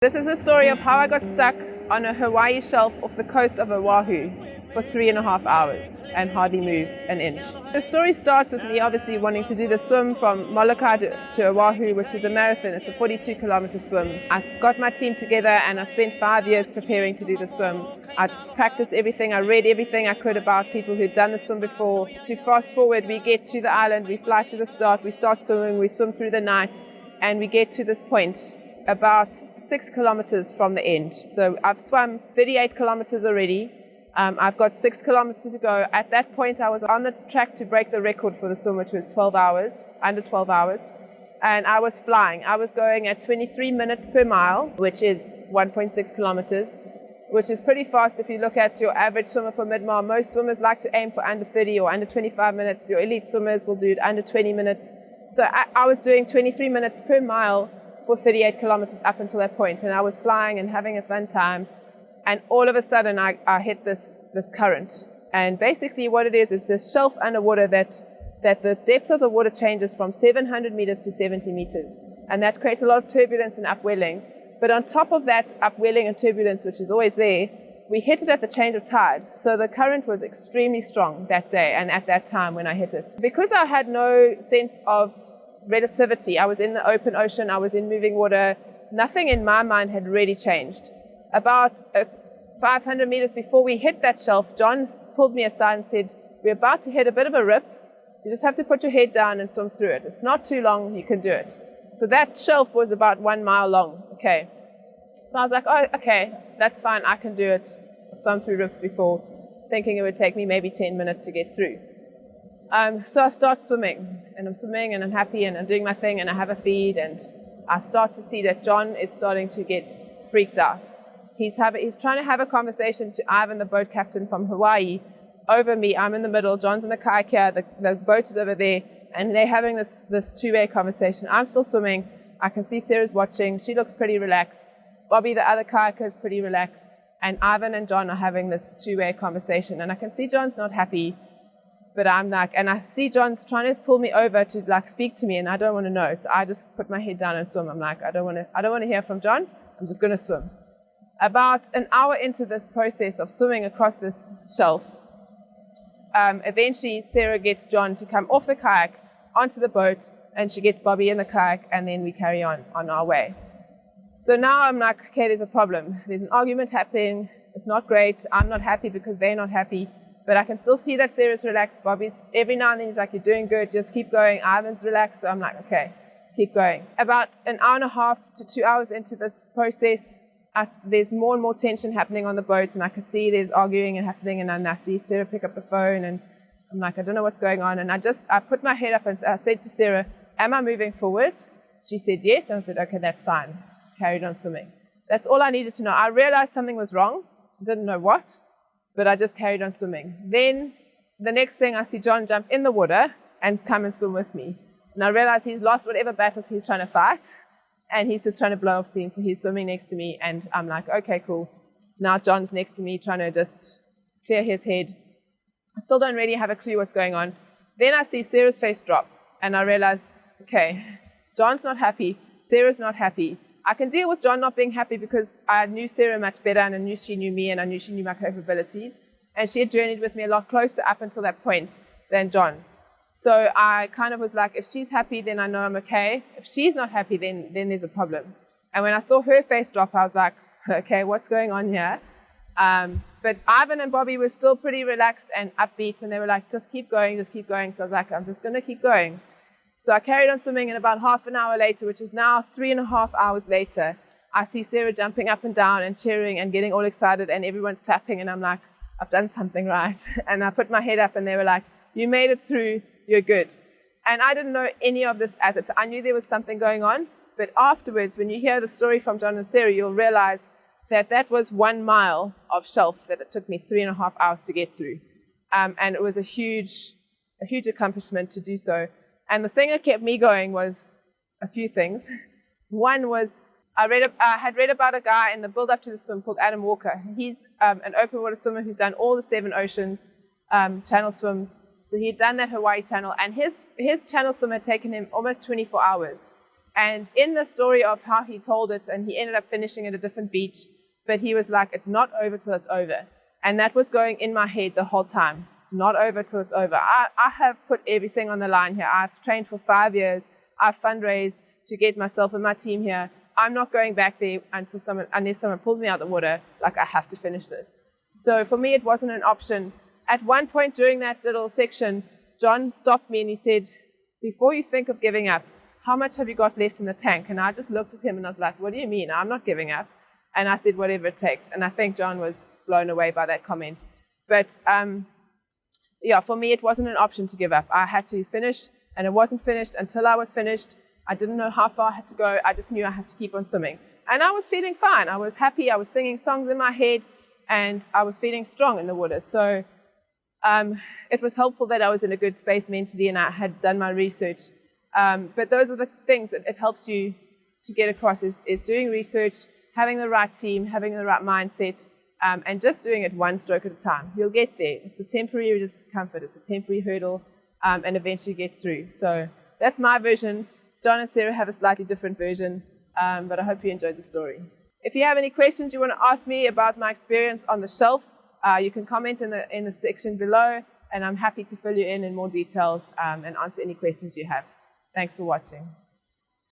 This is a story of how I got stuck on a Hawaii shelf off the coast of Oahu for 3.5 hours and hardly moved an inch. The story starts with me obviously wanting to do the swim from Molokai to Oahu, which is a marathon. It's a 42-kilometer swim. I got my team together and I spent 5 years preparing to do the swim. I practiced everything, I read everything I could about people who'd done the swim before. To fast forward, we get to the island, we fly to the start, we start swimming, we swim through the night, and we get to this point about 6 kilometers from the end. So I've swum 38 kilometers already. I've got 6 kilometers to go. At that point, I was on the track to break the record for the swim, which was 12 hours, under 12 hours. And I was flying. I was going at 23 minutes per mile, which is 1.6 kilometers, which is pretty fast if you look at your average swimmer for mid-mile. Most swimmers like to aim for under 30 or under 25 minutes. Your elite swimmers will do it under 20 minutes. So I was doing 23 minutes per mile for 38 kilometers up until that point, and I was flying and having a fun time, and all of a sudden I hit this current. And basically what it is this shelf underwater that the depth of the water changes from 700 meters to 70 meters, and that creates a lot of turbulence and upwelling. But on top of that upwelling and turbulence, which is always there, we hit it at the change of tide. So the current was extremely strong that day and at that time when I hit it. Because I had no sense of relativity, I was in the open ocean, I was in moving water, nothing in my mind had really changed. About 500 meters before we hit that shelf, John pulled me aside and said, "We're about to hit a bit of a rip, you just have to put your head down and swim through it. It's not too long, you can do it." So that shelf was about 1 mile long. Okay. So I was like, oh, okay, that's fine, I can do it. I've swum through rips before, thinking it would take me maybe 10 minutes to get through. So I start swimming, and I'm swimming, and I'm happy, and I'm doing my thing, and I have a feed, and I start to see that John is starting to get freaked out. He's trying to have a conversation to Ivan, the boat captain from Hawaii, over me. I'm in the middle, John's in the kayak here, the boat is over there, and they're having this two-way conversation. I'm still swimming. I can see Sarah's watching. She looks pretty relaxed. Bobby, the other kayaker, is pretty relaxed. And Ivan and John are having this two-way conversation, and I can see John's not happy. But I'm like, and I see John's trying to pull me over to like speak to me, and I don't want to know. So I just put my head down and swim. I'm like, I don't want to hear from John. I'm just going to swim. About an hour into this process of swimming across this shelf, eventually Sarah gets John to come off the kayak onto the boat, and she gets Bobby in the kayak, and then we carry on our way. So now I'm like, okay, there's a problem. There's an argument happening. It's not great. I'm not happy because they're not happy. But I can still see that Sarah's relaxed. Bobby's, every now and then he's like, you're doing good, just keep going. Ivan's relaxed, so I'm like, okay, keep going. About an hour and a half to 2 hours into this process, there's more and more tension happening on the boat, and I can see there's arguing and happening, and I see Sarah pick up the phone, and I'm like, I don't know what's going on. And I put my head up and I said to Sarah, am I moving forward? She said yes, and I said, okay, that's fine. Carried on swimming. That's all I needed to know. I realized something was wrong. I didn't know what. But I just carried on swimming. Then the next thing, I see John jump in the water and come and swim with me. And I realize he's lost whatever battles he's trying to fight, and he's just trying to blow off steam. So he's swimming next to me, and I'm like, okay, cool. Now John's next to me trying to just clear his head. I still don't really have a clue what's going on. Then I see Sarah's face drop, and I realize, okay, John's not happy, Sarah's not happy. I can deal with John not being happy because I knew Sarah much better, and I knew she knew me, and I knew she knew my capabilities. And she had journeyed with me a lot closer up until that point than John. So I kind of was like, if she's happy, then I know I'm okay. If she's not happy, then there's a problem. And when I saw her face drop, I was like, okay, what's going on here? But Ivan and Bobby were still pretty relaxed and upbeat, and they were like, just keep going, just keep going. So I was like, I'm just going to keep going. So I carried on swimming, and about half an hour later, which is now 3.5 hours later, I see Sarah jumping up and down and cheering and getting all excited, and everyone's clapping, and I'm like, I've done something right. And I put my head up, and they were like, you made it through, you're good. And I didn't know any of this at the time. I knew there was something going on, but afterwards, when you hear the story from John and Sarah, you'll realize that was 1 mile of shelf that it took me 3.5 hours to get through. And it was a huge accomplishment to do so. And the thing that kept me going was a few things. One was I had read about a guy in the build-up to the swim called Adam Walker. He's an open water swimmer who's done all the 7 oceans, channel swims. So he had done that Hawaii channel, and his channel swim had taken him almost 24 hours. And in the story of how he told it, and he ended up finishing at a different beach, but he was like, it's not over till it's over. And that was going in my head the whole time. It's not over till it's over. I have put everything on the line here. I've trained for 5 years. I've fundraised to get myself and my team here. I'm not going back there unless someone pulls me out of the water. Like, I have to finish this. So for me, it wasn't an option. At one point during that little section, John stopped me and he said, before you think of giving up, how much have you got left in the tank? And I just looked at him and I was like, what do you mean? I'm not giving up. And I said, whatever it takes. And I think John was blown away by that comment. But yeah, for me, it wasn't an option to give up. I had to finish, and it wasn't finished until I was finished. I didn't know how far I had to go. I just knew I had to keep on swimming. And I was feeling fine. I was happy. I was singing songs in my head, and I was feeling strong in the water. So it was helpful that I was in a good space mentally and I had done my research. But those are the things that it helps you to get across is doing research, having the right team, having the right mindset, and just doing it one stroke at a time. You'll get there. It's a temporary discomfort. It's a temporary hurdle, and eventually get through. So that's my version. John and Sarah have a slightly different version, but I hope you enjoyed the story. If you have any questions you want to ask me about my experience on the shelf, you can comment in the section below, and I'm happy to fill you in more details and answer any questions you have. Thanks for watching.